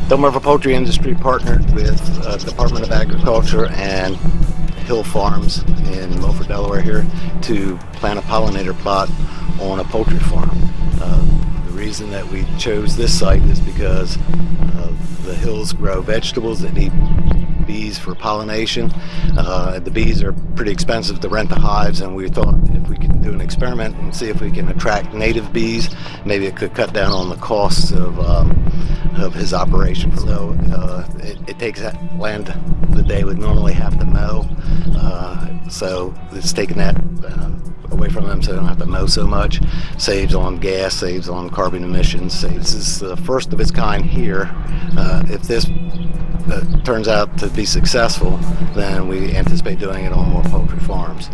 Delmarva Poultry Industry partnered with Department of Agriculture and Hill Farms in Milford, Delaware here to plant a pollinator plot on a poultry farm. The reason that we chose this site is because the hills grow vegetables that need bees for pollination. The bees are pretty expensive to rent the hives, and we thought if we could do an experiment and see if we can attract native bees, maybe it could cut down on the costs of his operation. So it takes that land that they would normally have to mow, so it's taking that away from them so they don't have to mow so much. Saves on gas, saves on carbon emissions. This is the first of its kind here. If this turns out to be successful, then we anticipate doing it on more poultry farms.